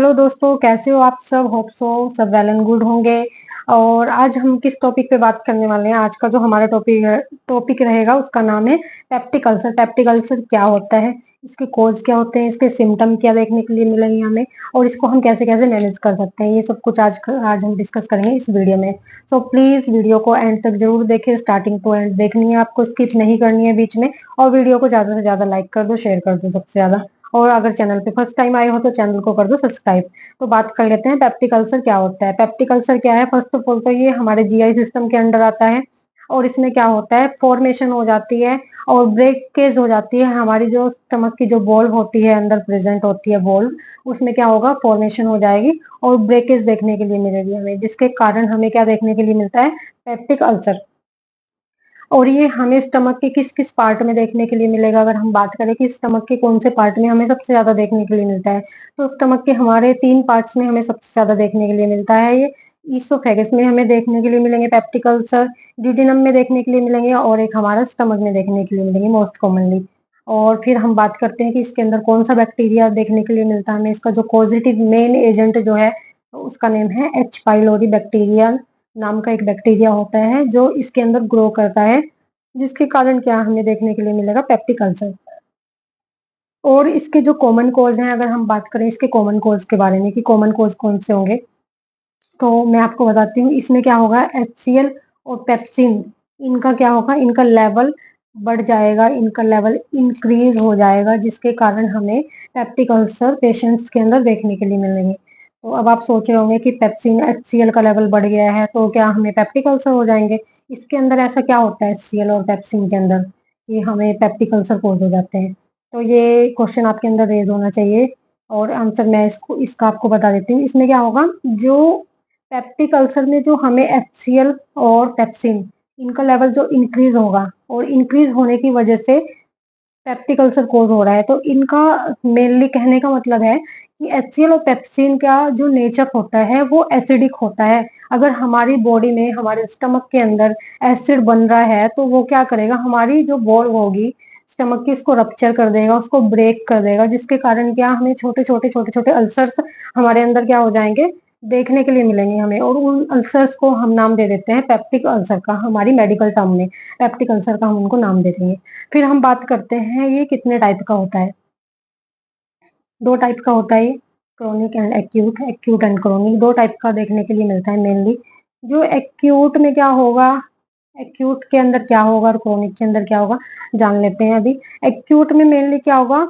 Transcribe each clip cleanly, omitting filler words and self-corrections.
Hello दोस्तों, कैसे हो आप सब। होप सो सब वेल एंड गुड होंगे। और आज हम किस टॉपिक पे बात करने वाले हैं। आज का जो हमारा टॉपिक रहेगा उसका नाम है पेप्टिक अल्सर। पेप्टिक अल्सर क्या होता है, इसके कोज क्या होते हैं, इसके सिम्टम क्या देखने के लिए मिलेंगे हमें, और इसको हम कैसे कैसे मैनेज कर सकते हैं, ये सब कुछ आज हम डिस्कस करेंगे इस वीडियो में। सो प्लीज वीडियो को एंड तक जरूर देखें, स्टार्टिंग टू एंड देखनी है आपको, स्किप नहीं करनी है बीच में। और वीडियो को ज्यादा से ज्यादा लाइक कर दो, शेयर कर दो सबसे ज्यादा। और अगर चैनल पे फर्स्ट टाइम आए हो तो चैनल को कर दो सब्सक्राइब। तो बात कर लेते हैं पेप्टिक अल्सर क्या होता है। पेप्टिक अल्सर क्या है, फर्स्ट ऑफ ऑल तो ये हमारे जीआई सिस्टम के अंडर आता है। और इसमें क्या होता है, फॉर्मेशन हो जाती है और ब्रेकेज हो जाती है। हमारी जो स्टमक की जो बॉल होती है, अंदर प्रेजेंट होती है बॉल, उसमें क्या होगा, फॉर्मेशन हो जाएगी और ब्रेकेज देखने के लिए मिलेगी हमें, जिसके कारण हमें क्या देखने के लिए मिलता है, पेप्टिक अल्सर। और ये हमें स्टमक के किस किस पार्ट में देखने के लिए मिलेगा, अगर हम बात करें कि स्टमक के कौन से पार्ट में हमें सबसे ज्यादा देखने के लिए मिलता है, तो स्टमक के हमारे 3 पार्ट्स में हमें सबसे ज्यादा देखने के लिए मिलता है ये। ईसोफेगस में हमें देखने के लिए मिलेंगे पेप्टिक अल्सर, ड्यूडेनम में देखने के लिए मिलेंगे, और एक हमारा स्टमक में देखने के लिए मिलेंगे मोस्ट कॉमनली। और फिर हम बात करते हैं कि इसके अंदर कौन सा बैक्टीरिया देखने के लिए मिलता है हमें। इसका जो पॉजिटिव मेन एजेंट जो है, उसका नेम है एच पाइलोरी बैक्टीरिया नाम का एक बैक्टीरिया होता है, जो इसके अंदर ग्रो करता है, जिसके कारण क्या हमें देखने के लिए मिलेगा, पेप्टिक अल्सर। और इसके जो कॉमन कॉज हैं, अगर हम बात करें इसके कॉमन कॉज के बारे में कि कॉमन कॉज कौन से होंगे, तो मैं आपको बताती हूँ। इसमें क्या होगा, HCl और पेप्सिन, इनका क्या होगा, इनका लेवल बढ़ जाएगा, इनका लेवल इंक्रीज हो जाएगा, जिसके कारण हमें पेप्टिक अल्सर पेशेंट्स के अंदर देखने के लिए मिलेंगे। तो अब आप सोच रहे होंगे कि पेप्सिन HCl का लेवल बढ़ गया है तो क्या हमें पेप्टिक अल्सर हो जाएंगे। इसके अंदर ऐसा क्या होता है HCl और पेप्सिन के अंदर कि हमें पेप्टिक अल्सर कोज हो जाते हैं। तो ये क्वेश्चन आपके अंदर रेज होना चाहिए, और आंसर मैं इसका आपको बता देती हूँ। इसमें क्या होगा, जो पेप्टिक अल्सर में जो हमें HCl और पेप्सिन, इनका लेवल जो इंक्रीज होगा, और इंक्रीज होने की वजह से पेप्टिक अल्सर कोज हो रहा है, तो इनका मेनली कहने का मतलब है कि HCl और पेप्सिन का जो नेचर होता है वो एसिडिक होता है। अगर हमारी बॉडी में, हमारे स्टमक के अंदर एसिड बन रहा है, तो वो क्या करेगा, हमारी जो बॉल होगी स्टमक की, उसको रप्चर कर देगा, उसको ब्रेक कर देगा, जिसके कारण क्या हमें छोटे छोटे अल्सर्स हमारे अंदर क्या हो जाएंगे, देखने के लिए मिलेंगे हमें। और उन अल्सर्स को हम नाम दे देते हैं पेप्टिक अल्सर का, हमारी मेडिकल टर्म में पेप्टिक अल्सर का हम उनको नाम दे देंगे। फिर हम बात करते हैं ये कितने टाइप का होता है। 2 टाइप का होता है, chronic and acute. Acute and chronic 2 type का देखने के लिए मिलता है मेनली। जो एक्यूट में क्या होगा, एक्यूट के अंदर क्या होगा और क्रोनिक के अंदर क्या होगा, जान लेते हैं अभी। एक्यूट में मेनली क्या होगा,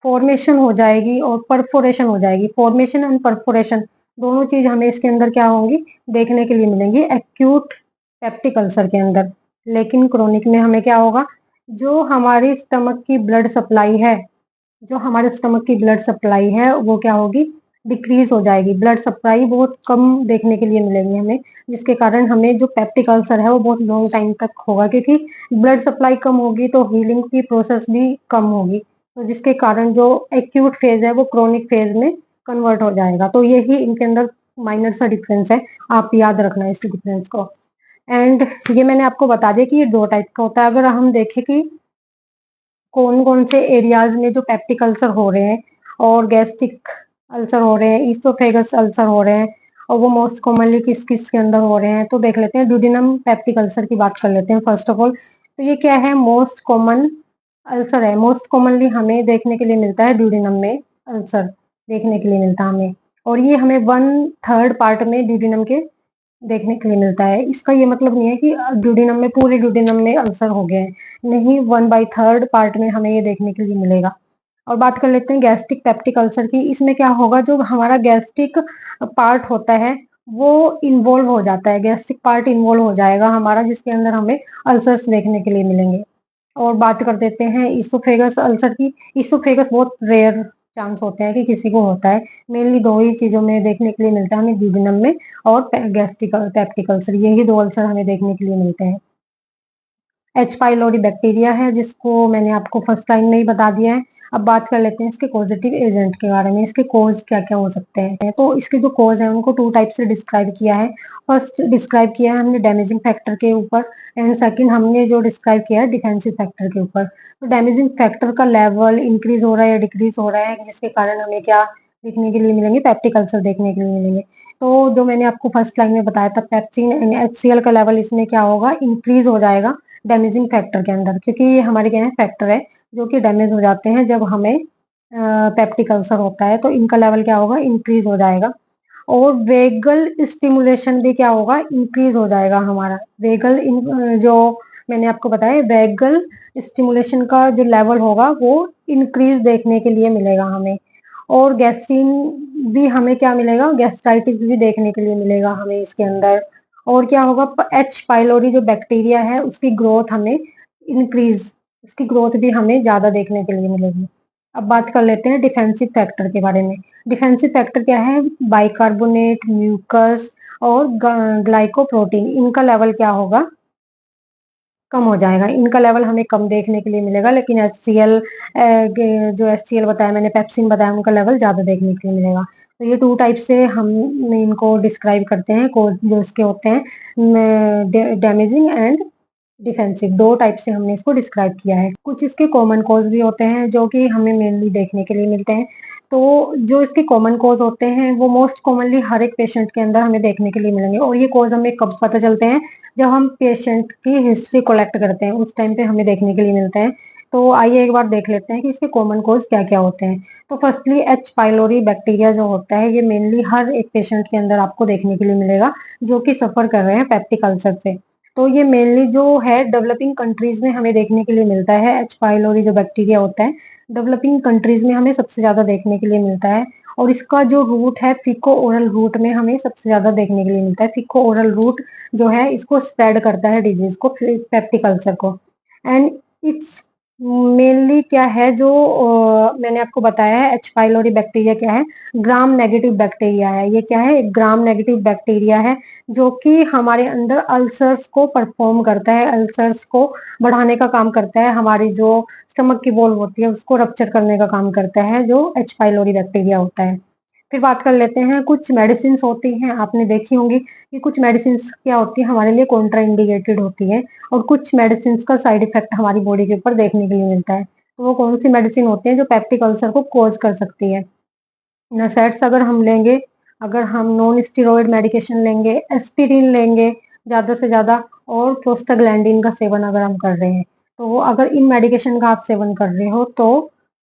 फॉर्मेशन हो जाएगी और परफोरेशन हो जाएगी। फॉर्मेशन एंड परफोरेशन दोनों चीज हमें इसके अंदर क्या होंगी, देखने के लिए मिलेंगी एक्यूट पेप्टिक अल्सर के अंदर। लेकिन क्रोनिक में हमें क्या होगा, जो हमारी स्टमक की ब्लड सप्लाई है, जो हमारे स्टमक की ब्लड सप्लाई है वो क्या होगी, डिक्रीज हो जाएगी। ब्लड सप्लाई बहुत कम देखने के लिए मिलेगी हमें, जिसके कारण हमें जो पेप्टिक अल्सर है वो बहुत लॉन्ग टाइम तक होगा, क्योंकि ब्लड सप्लाई कम होगी तो हीलिंग की प्रोसेस भी कम होगी। तो जिसके कारण जो एक्यूट फेज है वो क्रोनिक फेज में कन्वर्ट हो जाएगा। तो यही इनके अंदर माइनर सा डिफरेंस है, आप याद रखना इस डिफरेंस को। एंड ये मैंने आपको बता दिया कि ये 2 टाइप का होता है। अगर हम देखें कि कौन कौन से एरियाज में जो पेप्टिक अल्सर हो रहे हैं, और गैस्ट्रिक अल्सर हो रहे हैं, ईसोफेगस अल्सर हो रहे हैं, और वो मोस्ट कॉमनली किस किस के अंदर हो रहे हैं, तो देख लेते हैं। ड्यूडेनम पेप्टिक अल्सर की बात कर लेते हैं फर्स्ट ऑफ ऑल। तो ये क्या है, मोस्ट कॉमन अल्सर है। मोस्ट कॉमनली हमें देखने के लिए मिलता है ड्यूडेनम में अल्सर देखने के लिए मिलता है हमें। और ये हमें 1/3 पार्ट में ड्यूडेनम के देखने के लिए मिलता है। इसका ये मतलब नहीं है कि ड्यूडेनम में, पूरे ड्यूडेनम में अल्सर हो गए हैं, नहीं, 1/3 पार्ट में हमें ये देखने के लिए मिलेगा। और बात कर लेते हैं गैस्ट्रिक पेप्टिक अल्सर की। इसमें क्या होगा, जो हमारा गैस्ट्रिक पार्ट होता है वो इन्वॉल्व हो जाता है, गैस्ट्रिक पार्ट इन्वॉल्व हो जाएगा हमारा, जिसके अंदर हमें अल्सर्स देखने के लिए मिलेंगे। और बात कर देते हैं इसोफेगस अल्सर की। इसोफेगस बहुत रेयर चांस होते हैं कि किसी को होता है। मेनली 2 ही चीजों में देखने के लिए मिलता है हमें, ड्यूडेनम में और गैस्ट्रिक पेप्टिक अल्सर, यही 2 अल्सर हमें देखने के लिए मिलते हैं। एच पाइलोरी बैक्टीरिया है, जिसको मैंने आपको फर्स्ट लाइन में ही बता दिया है। अब बात कर लेते हैं इसके पॉजिटिव एजेंट के बारे में, इसके कोज क्या क्या हो सकते हैं। तो इसके जो कोज है उनको 2 टाइप से डिस्क्राइब किया है। फर्स्ट डिस्क्राइब किया है हमने डैमेजिंग फैक्टर के ऊपर, एंड सेकंड हमने जो डिस्क्राइब किया है डिफेंसिव फैक्टर के ऊपर। तो डैमेजिंग फैक्टर का लेवल इंक्रीज हो रहा है या डिक्रीज हो रहा है, जिसके कारण हमें क्या देखने के लिए मिलेंगे, पेप्टिक अल्सर देखने के लिए मिलेंगे। तो जो मैंने आपको फर्स्ट लाइन में बताया था, पेप्सिन एंड HCl का लेवल इसमें क्या होगा, इंक्रीज हो जाएगा डैमेजिंग फैक्टर के अंदर, क्योंकि ये हमारे क्या है, फैक्टर है जो कि डैमेज हो जाते हैं जब हमें पेप्टिक अल्सर होता है, तो इनका लेवल क्या होगा, इंक्रीज हो जाएगा। और वेगल स्टिमुलेशन भी क्या होगा, इंक्रीज हो जाएगा हमारा। जो मैंने आपको बताया, वेगल स्टिमुलेशन का जो लेवल होगा वो इंक्रीज देखने के लिए मिलेगा हमें। और गैस्ट्रिन भी हमें क्या मिलेगा, गैस्ट्राइटिस भी देखने के लिए मिलेगा हमें इसके अंदर। और क्या होगा, H पाइलोरी जो बैक्टीरिया है उसकी ग्रोथ हमें इंक्रीज, उसकी ग्रोथ भी हमें ज्यादा देखने के लिए मिलेगी। अब बात कर लेते हैं डिफेंसिव फैक्टर के बारे में। डिफेंसिव फैक्टर क्या है, बाइकार्बोनेट, म्यूकस और ग्लाइकोप्रोटीन, इनका लेवल क्या होगा, कम हो जाएगा। इनका लेवल हमें कम देखने के लिए मिलेगा, लेकिन HCl, जो HCl बताया मैंने, पेप्सिन बताया, उनका लेवल ज्यादा देखने के लिए मिलेगा। तो ये 2 टाइप से हम इनको डिस्क्राइब करते हैं, जो इसके होते हैं डैमेजिंग एंड डिफेंसिव, 2 टाइप से हमने इसको डिस्क्राइब किया है। कुछ इसके कॉमन कॉज भी होते हैं जो कि हमें मेनली देखने के लिए मिलते हैं। तो जो इसके कॉमन कॉज होते हैं वो मोस्ट कॉमनली हर एक पेशेंट के अंदर हमें देखने के लिए मिलेंगे, और ये कॉज हमें कब पता चलते हैं, जब हम पेशेंट की हिस्ट्री कलेक्ट करते हैं, उस टाइम पे हमें देखने के लिए मिलते हैं। तो आइए एक बार देख लेते हैं कि इसके कॉमन कॉज क्या क्या होते हैं। तो फर्स्टली H पाइलोरी बैक्टीरिया जो होता है, ये मेनली हर एक पेशेंट के अंदर आपको देखने के लिए मिलेगा जो कि सफर कर रहे हैं पेप्टिक अल्सर से। तो ये मेनली जो है डेवलपिंग कंट्रीज में हमें देखने के लिए मिलता है। H पाइलोरी जो बैक्टीरिया होता है, डेवलपिंग कंट्रीज में हमें सबसे ज्यादा देखने के लिए मिलता है। और इसका जो रूट है, फिको ओरल रूट में हमें सबसे ज्यादा देखने के लिए मिलता है। फिको ओरल रूट जो है इसको स्प्रेड करता है डिजीज को, पेप्टिक अल्सर को। एंड इट्स मेनली क्या है, जो मैंने आपको बताया है, H पाइलोरी बैक्टीरिया क्या है, ग्राम नेगेटिव बैक्टीरिया है। ये क्या है, एक ग्राम नेगेटिव बैक्टीरिया है जो कि हमारे अंदर अल्सर्स को परफॉर्म करता है, अल्सर्स को बढ़ाने का काम करता है, हमारी जो स्टमक की वॉल होती है उसको रप्चर करने का काम करता है, जो H पाइलोरी बैक्टीरिया होता है। फिर बात कर लेते हैं, कुछ मेडिसिन होती हैं, आपने देखी होंगी कि कुछ मेडिसिन क्या होती है, हमारे लिए कॉन्ट्रा इंडिकेटेड होती है, और कुछ मेडिसिन का साइड इफेक्ट हमारी बॉडी के ऊपर देखने के लिए मिलता है। तो वो कौन सी मेडिसिन होती है जो पेप्टिक अल्सर को कॉज कर सकती है। नसेट्स अगर हम लेंगे, अगर हम नॉन स्टेरॉइड मेडिकेशन लेंगे, एस्पिरिन लेंगे ज्यादा से ज्यादा, और प्रोस्टाग्लैंडिन का सेवन अगर हम कर रहे हैं, तो अगर इन मेडिकेशन का आप सेवन कर रहे हो तो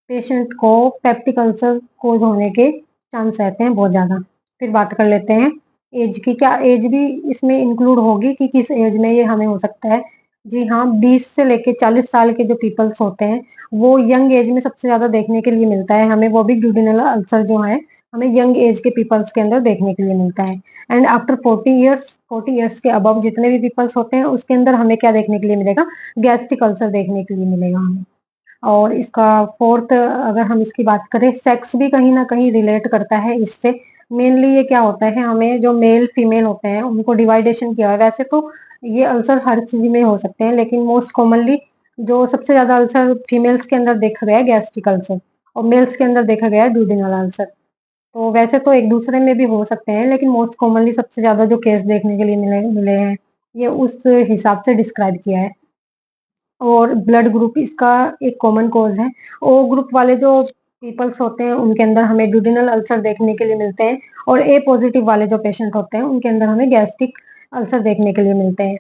पेशेंट को पेप्टिक अल्सर कोज होने के चांस रहते हैं बहुत ज्यादा। फिर बात कर लेते हैं एज की, क्या एज भी इसमें इंक्लूड होगी कि किस एज में ये हमें हो सकता है। जी हाँ, 20 से लेके 40 साल के जो पीपल्स होते हैं, वो यंग एज में सबसे ज्यादा देखने के लिए मिलता है हमें, वो भी ड्यूडिनल अल्सर जो है हमें यंग एज के पीपल्स के अंदर देखने के लिए मिलता है। एंड आफ्टर 40 ईयर्स के अबव जितने भी पीपल्स होते हैं उसके अंदर हमें क्या देखने के लिए मिलेगा, गैस्ट्रिक अल्सर देखने के लिए मिलेगा हमें। और इसका फोर्थ, अगर हम इसकी बात करें, सेक्स भी कहीं ना कहीं रिलेट करता है इससे। मेनली ये क्या होता है, हमें जो मेल फीमेल होते हैं उनको डिवाइडेशन किया है, वैसे तो ये अल्सर हर चीज में हो सकते हैं, लेकिन मोस्ट कॉमनली जो सबसे ज्यादा अल्सर फीमेल्स के अंदर देखा गया है गैस्ट्रिक अल्सर, और मेल्स के अंदर देखा गया है ड्यूडिनल अल्सर। तो वैसे तो एक दूसरे में भी हो सकते हैं, लेकिन मोस्ट कॉमनली सबसे ज्यादा जो केस देखने के लिए मिले मिले हैं, ये उस हिसाब से डिस्क्राइब किया है। और ब्लड ग्रुप इसका एक कॉमन कॉज है। ओ ग्रुप वाले जो पीपल्स होते हैं उनके अंदर हमें ड्यूडिनल अल्सर देखने के लिए मिलते हैं, और ए पॉजिटिव वाले जो पेशेंट होते हैं उनके अंदर हमें गैस्ट्रिक अल्सर देखने के लिए मिलते हैं।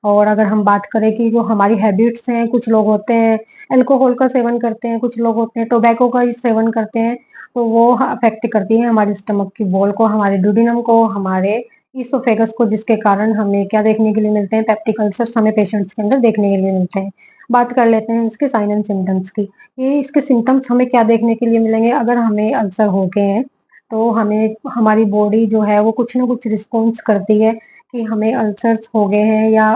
और अगर हम बात करें कि जो हमारी हैबिट्स हैं, कुछ लोग होते हैं अल्कोहल का सेवन करते हैं, कुछ लोग होते हैं टोबैको का सेवन करते हैं, तो वो अफेक्ट करती है हमारे स्टमक की वॉल को, हमारे ड्यूडिनम को, हमारे इसोफेगस को, जिसके कारण हमें क्या देखने के लिए मिलते हैं, पेप्टिक अल्सर्स हमें पेशेंट्स के अंदर देखने के लिए मिलते हैं। बात कर लेते हैं इसके साइन एंड सिम्टम्स की, कि इसके सिम्टम्स हमें क्या देखने के लिए मिलेंगे। अगर हमें अल्सर हो गए हैं तो हमें हमारी बॉडी जो है वो कुछ ना कुछ रिस्पॉन्स करती है कि हमें अल्सर्स हो गए हैं या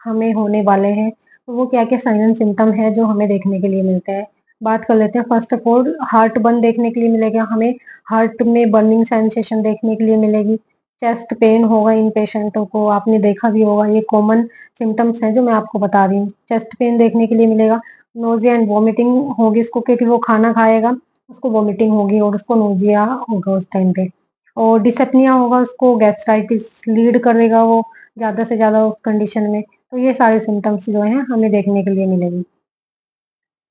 हमें होने वाले हैं। तो वो क्या क्या साइन एंड सिम्टम है जो हमें देखने के लिए मिलते हैं। बात कर लेते हैं, first of all heart burn देखने के लिए मिलेगा हमें, हार्ट में बर्निंग सेंसेशन देखने के लिए मिलेगी। चेस्ट पेन होगा इन पेशेंटों को, आपने देखा भी होगा, ये कॉमन सिम्टम्स हैं जो मैं आपको बता रही हूँ। चेस्ट पेन देखने के लिए मिलेगा, नोजिया एंड वॉमिटिंग होगी इसको, क्योंकि वो खाना खाएगा, उसको वॉमिटिंग होगी और उसको नोजिया होगा उस टाइम पे। और डिसपनिया होगा, उसको गैस्ट्राइटिस लीड करेगा वो ज्यादा से ज्यादा उस कंडीशन में। तो ये सारे सिम्टम्स जो हैं हमें देखने के लिए मिलेंगे।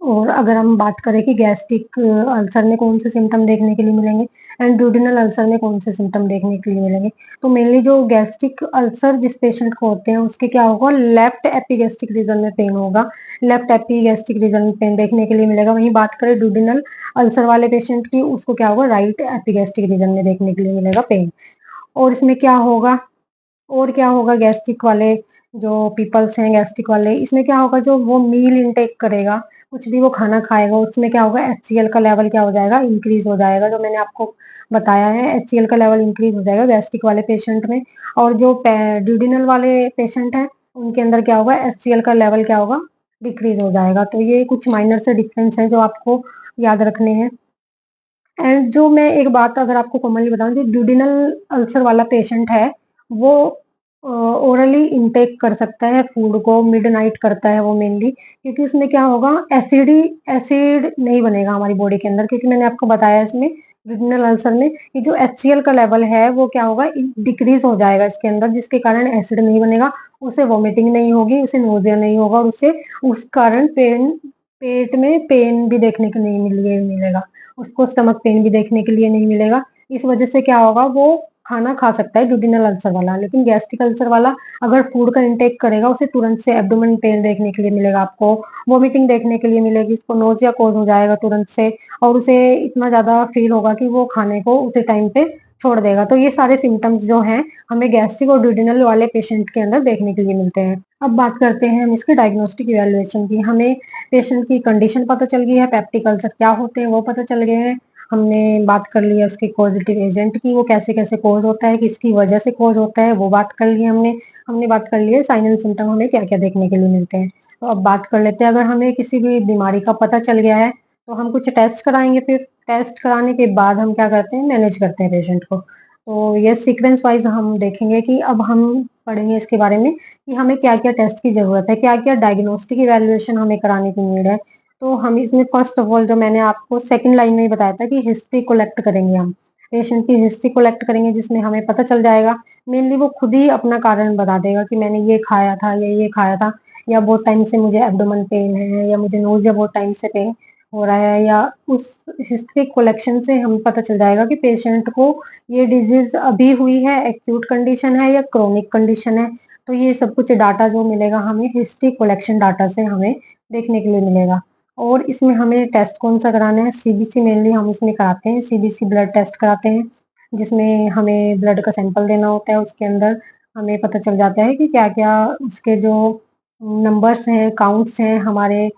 और अगर हम बात करें कि गैस्ट्रिक अल्सर में कौन से सिम्टम देखने के लिए मिलेंगे एंड ड्यूडेनल अल्सर में कौन से सिम्टम देखने के लिए मिलेंगे, तो मेनली जो गैस्ट्रिक अल्सर जिस पेशेंट को होते हैं उसके क्या होगा, लेफ्ट एपिगैस्ट्रिक रीजन में पेन होगा, लेफ्ट एपिगैस्ट्रिक रीजन में पेन देखने के लिए मिलेगा। वहीं बात करें ड्यूडेनल अल्सर वाले पेशेंट की, उसको क्या होगा, राइट एपिगैस्ट्रिक रीजन में देखने के लिए मिलेगा पेन। और इसमें क्या होगा, और क्या होगा, गैस्ट्रिक वाले जो पीपल्स हैं, गैस्ट्रिक वाले, इसमें क्या होगा, जो वो मील इनटेक करेगा, कुछ भी वो खाना खाएगा, उसमें क्या होगा, HCl का लेवल क्या हो जाएगा, इंक्रीज हो जाएगा। जो मैंने आपको बताया है, HCl का लेवल इंक्रीज हो जाएगा गैस्ट्रिक वाले पेशेंट में। और जो ड्यूडिनल वाले पेशेंट हैं उनके अंदर क्या होगा, HCl का लेवल क्या होगा, डिक्रीज हो जाएगा। तो ये कुछ माइनर से डिफरेंस है जो आपको याद रखने हैं। एंड जो मैं एक बात अगर आपको कॉमनली बताऊं, जो ड्यूडिनल अल्सर वाला पेशेंट है वो ओरली इंटेक कर सकता है फूड को, मिडनाइट करता है वो मेनली, क्योंकि उसमें क्या होगा, एसिड नहीं बनेगा हमारी बॉडी के अंदर, क्योंकि मैंने आपको बताया इसमें ड्यूडिनल अल्सर में कि जो HCl का लेवल है वो क्या होगा, डिक्रीज हो जाएगा इसके अंदर, जिसके कारण एसिड नहीं बनेगा, उसे वॉमिटिंग नहीं होगी, उसे नोजिया नहीं होगा, और उसे उस कारण पेट में पेन भी देखने को नहीं मिलेगा, उसको स्टमक पेन भी देखने के लिए नहीं मिलेगा। इस वजह से क्या होगा, वो खाना खा सकता है ड्यूडिनल अल्सर वाला। लेकिन गैस्ट्रिक अल्सर वाला अगर फूड का इंटेक करेगा, उसे तुरंत से एब्डोमेन पेन देखने के लिए मिलेगा, आपको वोमिटिंग देखने के लिए मिलेगी, उसको नोजिया कोज हो जाएगा तुरंत से, और उसे इतना ज्यादा फील होगा कि वो खाने को उसे टाइम पे छोड़ देगा। तो ये सारे सिम्टम्स जो हैं हमें गैस्ट्रिक और ड्यूडिनल वाले पेशेंट के अंदर देखने के लिए मिलते हैं। अब बात करते हैं हम इसके डायग्नोस्टिक इवैल्यूएशन की। हमें पेशेंट की कंडीशन पता चल गई है, पेप्टिक अल्सर क्या होते हैं वो पता चल गए हैं, हमने बात कर लिया उसके कॉजेटिव एजेंट की, वो कैसे कैसे कॉज होता है, किसकी वजह से कॉज होता है वो बात कर ली हमने। हमने बात कर ली है साइन एंड सिम्टम हमें क्या क्या देखने के लिए मिलते हैं। तो अब बात कर लेते हैं, अगर हमें किसी भी बीमारी का पता चल गया है तो हम कुछ टेस्ट कराएंगे, फिर टेस्ट कराने के बाद हम क्या करते हैं, मैनेज करते हैं पेशेंट को। तो ये सीक्वेंस वाइज हम देखेंगे कि अब हम पढ़ेंगे इसके बारे में कि हमें क्या क्या टेस्ट की जरूरत है, क्या क्या डायग्नोस्टिक इवैल्यूएशन हमें कराने की नीड है। तो हम इसमें फर्स्ट ऑफ ऑल, जो मैंने आपको सेकंड लाइन में ही बताया था कि हिस्ट्री कलेक्ट करेंगे, हम पेशेंट की हिस्ट्री कलेक्ट करेंगे, जिसमें हमें पता चल जाएगा, मेनली वो खुद ही अपना कारण बता देगा कि मैंने ये खाया था, ये खाया था, या बहुत टाइम से मुझे एब्डोमेन पेन है, या मुझे नोजिया बहुत टाइम से पेन हो रहा है, या उस हिस्ट्री कलेक्शन से हमें पता चल जाएगा कि पेशेंट को ये डिजीज अभी हुई है, एक्यूट कंडीशन है या क्रोनिक कंडीशन है। तो ये सब कुछ डाटा जो मिलेगा हमें हिस्ट्री कलेक्शन डाटा से हमें देखने के लिए मिलेगा। और इसमें हमें टेस्ट कौन सा कराना है, CBC मेनली हम इसमें कराते हैं, CBC ब्लड टेस्ट कराते हैं, जिसमें हमें ब्लड का सैंपल देना होता है। उसके अंदर हमें पता चल जाता है कि क्या क्या उसके जो नंबर्स हैं, काउंट्स हैं हमारे,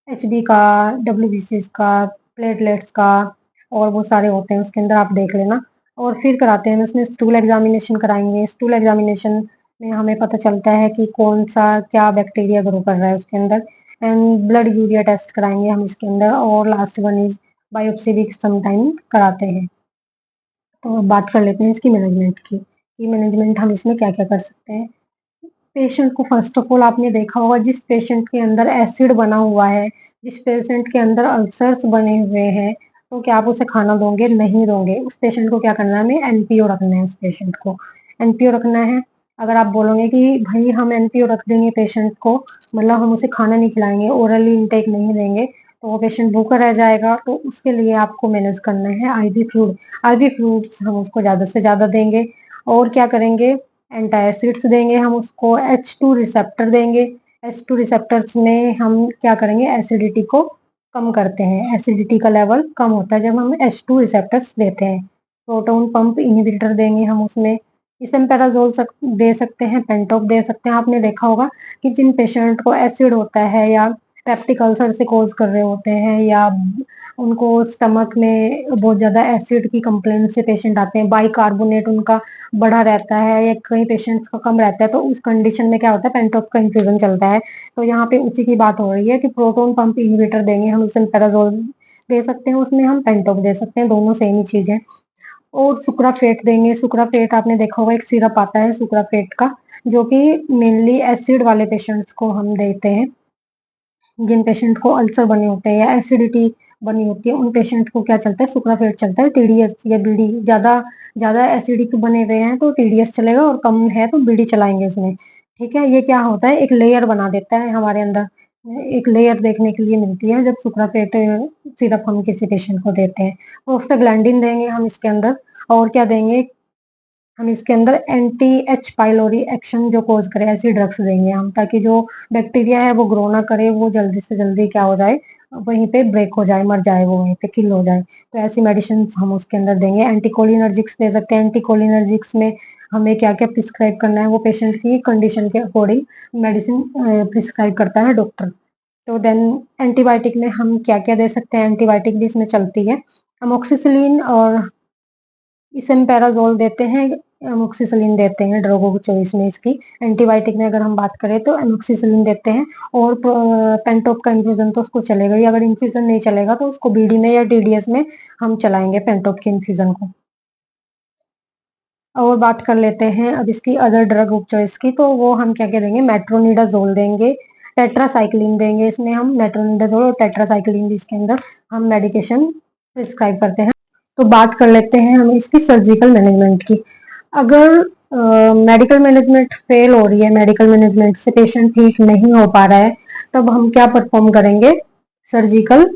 HB का, WBC का, प्लेटलेट्स का, और वो सारे होते हैं उसके अंदर, आप देख लेना। और फिर कराते हैं उसमें स्टूल एग्जामिनेशन कराएंगे। स्टूल एग्जामिनेशन में हमें पता चलता है कि कौन सा क्या बैक्टीरिया ग्रो कर रहा है उसके अंदर। एंड ब्लड यूरिया टेस्ट कराएंगे हम इसके अंदर, और लास्ट वन इज बायोप्सी भी समटाइम कराते हैं। तो अब बात कर लेते हैं इसकी मैनेजमेंट की, कि मैनेजमेंट हम इसमें क्या क्या कर सकते हैं। पेशेंट को फर्स्ट ऑफ ऑल आपने देखा होगा, जिस पेशेंट के अंदर एसिड बना हुआ है, जिस पेशेंट के अंदर अल्सर्स बने हुए हैं, तो क्या आप उसे खाना दोगे, नहीं दोगे। उस पेशेंट को क्या करना है, हमें NPO रखना है, उस पेशेंट को NPO रखना है। अगर आप बोलोगे कि भाई हम NPO रख देंगे पेशेंट को, मतलब हम उसे खाना नहीं खिलाएंगे, ओरली इंटेक नहीं देंगे, तो वो पेशेंट भूखा रह जाएगा। तो उसके लिए आपको मैनेज करना है IV फ्लूइड। IV फ्लूइड्स हम उसको ज्यादा से ज्यादा देंगे। और क्या करेंगे, एंटासिड्स देंगे हम उसको, H2 रिसेप्टर देंगे। H2 रिसेप्टर्स में हम क्या करेंगे, एसिडिटी को कम करते हैं, एसिडिटी का लेवल कम होता है जब हम H2 रिसेप्टर्स देते हैं। प्रोटोन पंप इनहिबिटर देंगे हम उसमें। इसमें दे सकते हैं, पेंटोप दे सकते हैं। आपने देखा होगा कि जिन पेशेंट को एसिड होता है या पेप्टिक अल्सर से कोज कर रहे होते हैं, या उनको स्टमक में बहुत ज्यादा एसिड की कंप्लेन से पेशेंट आते हैं, बाइकार्बोनेट उनका बढ़ा रहता है या कई पेशेंट्स का कम रहता है, तो उस कंडीशन में क्या होता है, पेंटोप का इन्फ्यूजन चलता है। तो यहाँ पे उसी की बात हो रही है कि प्रोटोन पंप इनहिबिटर देंगे हम, उसमें पैराजोल दे सकते हैं, उसमें हम पेंटोप दे सकते हैं, दोनों सेम ही चीज है। और सुक्राफेट देंगे। सुक्राफेट आपने देखा होगा, एक सिरप आता है सुक्राफेट का, जो कि मेनली एसिड वाले पेशेंट्स को हम देते हैं। जिन पेशेंट को अल्सर बने होते हैं या एसिडिटी बनी होती है, उन पेशेंट को क्या चलता है, सुक्राफेट चलता है। TDS या बीडी, ज्यादा ज्यादा एसिडिक बने हुए हैं तो TDS चलेगा, और कम है तो बीडी चलाएंगे उसमें। ठीक है, ये क्या होता है, एक लेयर बना देता है हमारे अंदर। एक लेयर देखने के लिए मिलती है जब सुप्राफेट सिरप हम किसी पेशेंट को देते हैं। प्रोस्टाग्लैंडिन देंगे हम इसके अंदर, और क्या देंगे हम इसके अंदर एंटी एच पाइलोरी एक्शन जो कोज करे ऐसी ड्रग्स देंगे हम, ताकि जो बैक्टीरिया है वो ग्रो ना करे, वो जल्दी से जल्दी क्या हो जाए, वहीं पे ब्रेक हो जाए, मर जाए, वो वहीं पे किल हो जाए। तो ऐसी मेडिसिन हम उसके अंदर देंगे। एंटीकोलिनर्जिक्स दे सकते हैं। एंटीकोलिनर्जिक्स में हमें क्या क्या प्रिस्क्राइब करना है वो पेशेंट की कंडीशन के अकॉर्डिंग मेडिसिन प्रिस्क्राइब करता है डॉक्टर। तो देन एंटीबायोटिक में हम क्या क्या दे सकते हैं, एंटीबायोटिक भी इसमें चलती है। अमोक्सिसिलिन और इसमेपेराजोल देते हैं, अमोक्सिसिलिन देते हैं ड्रगों की चॉइस में इसकी। एंटीबायोटिक में अगर हम बात करें तो अमोक्सिसिलिन देते हैं, और पेंटोप का इन्फ्यूजन तो उसको चलेगा ही। अगर इन्फ्यूजन नहीं चलेगा तो उसको बीडी में या डीडीएस में हम चलाएंगे पेंटोप के इन्फ्यूजन को। और बात कर लेते हैं अब इसकी अदर ड्रग ऑफ चॉइस की, तो वो हम क्या क्या देंगे, मेट्रोनिडाजोल देंगे, टेट्रासाइक्लिन देंगे। इसमें हम मेट्रोनिडाजोल और टेट्रासाइक्लिन भी इसके अंदर हम मेडिकेशन प्रिस्क्राइब करते हैं। तो बात कर लेते हैं हम इसकी सर्जिकल मैनेजमेंट की। अगर मेडिकल मैनेजमेंट फेल हो रही है, मेडिकल मैनेजमेंट से पेशेंट ठीक नहीं हो पा रहा है, तब हम क्या परफॉर्म करेंगे, सर्जिकल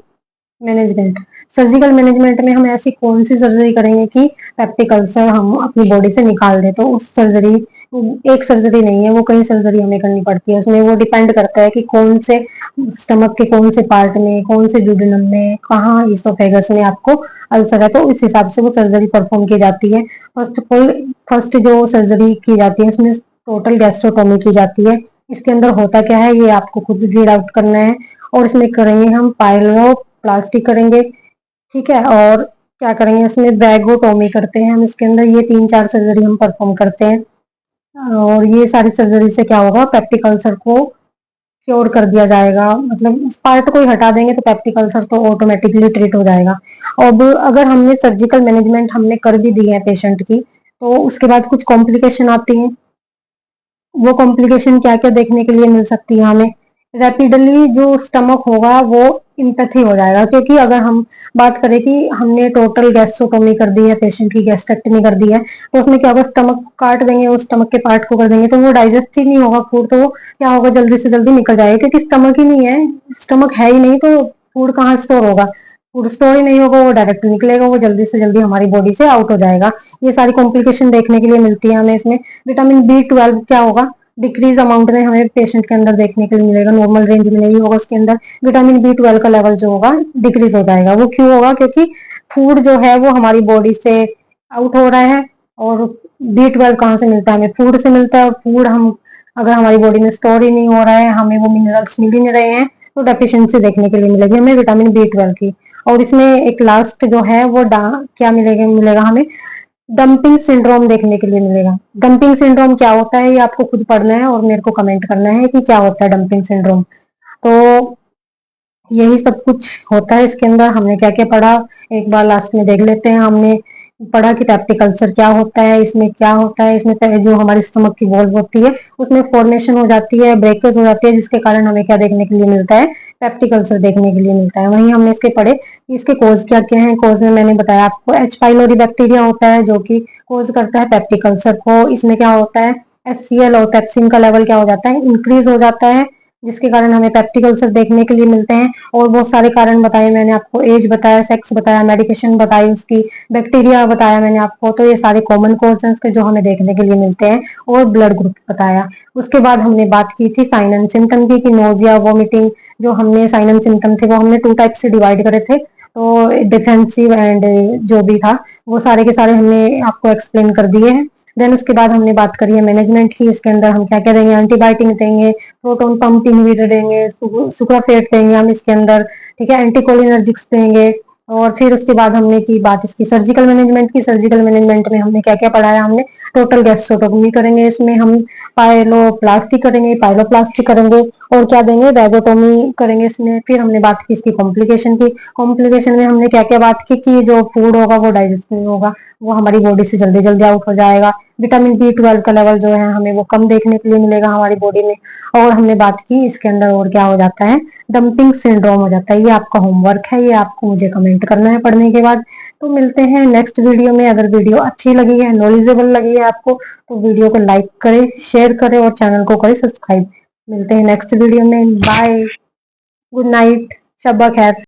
मैनेजमेंट। सर्जिकल मैनेजमेंट में हम ऐसी कौन सी सर्जरी करेंगे कि पेप्टिक अल्सर हम अपनी बॉडी से निकाल दें। तो उस सर्जरी, एक सर्जरी नहीं है वो, कई सर्जरी हमें करनी पड़ती है। उसमें वो डिपेंड करता है कि कौन से स्टमक के कौन से पार्ट में, कौन से ड्यूडेनम में, कहाँ इसोफेगस में आपको अल्सर है, तो उस हिसाब से वो सर्जरी परफॉर्म की जाती है। फर्स्ट ऑफ ऑल, फर्स्ट जो सर्जरी की जाती है इसमें टोटल गैस्ट्रोटोमी की जाती है। इसके अंदर होता क्या है ये आपको खुद रीड आउट करना है। और इसमें करेंगे हम पाइलोप्लास्टी करेंगे, ठीक है। और क्या करेंगे, इसमें वैगोटोमी करते हैं हम इसके अंदर। ये 3-4 सर्जरी हम परफॉर्म करते हैं, और ये सारी सर्जरी से क्या होगा, पेप्टिक अल्सर को क्योर कर दिया जाएगा। मतलब उस पार्ट को ही हटा देंगे तो पेप्टिक अल्सर तो ऑटोमेटिकली ट्रीट हो जाएगा। अब अगर हमने सर्जिकल मैनेजमेंट हमने कर भी दी है पेशेंट की, तो उसके बाद कुछ कॉम्प्लिकेशन आती है। वो कॉम्प्लिकेशन क्या क्या देखने के लिए मिल सकती है हमें, रैपिडली जो स्टमक होगा वो इम्पैथी हो जाएगा। क्योंकि अगर हम बात करें कि हमने टोटल गैस्ट्रोटोमी कर दी है, पेशेंट की गैस्ट्रेक्टमी कर दी है, तो उसमें क्या होगा, स्टमक काट देंगे, उस स्टमक के पार्ट को कर देंगे, तो वो डाइजेस्ट ही नहीं होगा फूड। तो वो क्या होगा, जल्दी से जल्दी निकल जाएगा, क्योंकि स्टमक ही नहीं है, स्टमक है ही नहीं, तो फूड कहाँ स्टोर होगा, फूड स्टोर ही नहीं होगा, वो डायरेक्ट निकलेगा, वो जल्दी से जल्दी हमारी बॉडी से आउट हो जाएगा। ये सारी कॉम्प्लिकेशन देखने के लिए मिलती है हमें इसमें। विटामिन B12 क्या होगा, डिक्रीज अमाउंट में हमें पेशेंट के अंदर देखने के लिए मिलेगा, नॉर्मल रेंज में नहीं होगा उसके अंदर। विटामिन B12 का लेवल जो होगा डिक्रीज हो जाएगा। वो क्यों होगा, क्योंकि फूड जो है वो हमारी बॉडी से आउट हो रहा है। और B12 कहाँ से मिलता है, हमें फूड से मिलता है। और फूड हम अगर हमारी बॉडी में स्टोर ही नहीं हो रहा है, हमें वो मिनरल्स मिल ही नहीं रहे हैं, तो डेफिशिएंसी देखने के लिए मिलेगी हमें विटामिन B12 की। और इसमें एक लास्ट जो है वो क्या मिलेगा मिलेगा हमें, डंपिंग सिंड्रोम देखने के लिए मिलेगा। डंपिंग सिंड्रोम क्या होता है ये आपको खुद पढ़ना है और मेरे को कमेंट करना है कि क्या होता है डंपिंग सिंड्रोम। तो यही सब कुछ होता है इसके अंदर। हमने क्या क्या पढ़ा, एक बार लास्ट में देख लेते हैं। हमने पढ़ा कि पेप्टिक अल्सर क्या होता है, इसमें क्या होता है, इसमें जो हमारी स्टमक की वॉल्व होती है उसमें फॉर्मेशन हो जाती है, ब्रेकेज हो जाती है, जिसके कारण हमें क्या देखने के लिए मिलता है, पेप्टिक अल्सर देखने के लिए मिलता है। वहीं हमने इसके पढ़े कि इसके कोज क्या क्या है। कोज में मैंने बताया आपको, एच पाइलोरी बैक्टीरिया होता है जो कि कोज करता है पेप्टिक अल्सर को। इसमें क्या होता है, HCl और पेप्सिन का लेवल क्या हो जाता है, इंक्रीज हो जाता है, जिसके कारण हमें पेप्टिक अल्सर देखने के लिए मिलते हैं। और बहुत सारे कारण बताए मैंने आपको, एज बताया, सेक्स बताया, मेडिकेशन बताई उसकी, बैक्टीरिया बताया मैंने आपको। तो ये सारे कॉमन कॉजेस के जो हमें देखने के लिए मिलते हैं, और ब्लड ग्रुप बताया। उसके बाद हमने बात की थी साइन एंड सिम्टम की, कि नोजिया, वोमिटिंग, जो हमने साइन एंड सिम्टम थे वो हमने 2 टाइप से डिवाइड करे थे। तो डिफेंसिव एंड जो भी था वो सारे के सारे हमने आपको एक्सप्लेन कर दिए हैं। देन उसके बाद हमने बात करी है मैनेजमेंट की। इसके अंदर हम क्या क्या देंगे, एंटीबायोटिक देंगे, प्रोटॉन पंप इनहिबिटर देंगे, सुक्राफेट देंगे हम इसके अंदर, ठीक है, एंटीकोलिनर्जिक्स देंगे। और फिर उसके बाद हमने की बात इसकी सर्जिकल मैनेजमेंट की। सर्जिकल मैनेजमेंट में हमने क्या क्या पढ़ाया, हमने टोटल गैस्ट्रोटोमी करेंगे, इसमें हम पाइलोप्लास्टी करेंगे, और क्या देंगे, वैगोटोमी करेंगे इसमें। फिर हमने बात की इसकी कॉम्प्लिकेशन की। कॉम्प्लिकेशन में हमने क्या क्या बात की कि जो फूड होगा वो डाइजेस्ट नहीं होगा, वो हमारी बॉडी से जल्दी जल्दी आउट हो जाएगा। विटामिन B12 का लेवल जो है हमें वो कम देखने के लिए मिलेगा हमारी बॉडी में। और हमने बात की इसके अंदर और क्या हो जाता है, डंपिंग सिंड्रोम हो जाता है। ये आपका होमवर्क है, ये आपको मुझे कमेंट करना है पढ़ने के बाद। तो मिलते हैं नेक्स्ट वीडियो में। अगर वीडियो अच्छी लगी है, नॉलेजेबल लगी है आपको, तो वीडियो को लाइक करें, शेयर करें और चैनल को करें सब्सक्राइब। मिलते हैं नेक्स्ट वीडियो में, बाय। गुड नाइट, शब्बा खैर।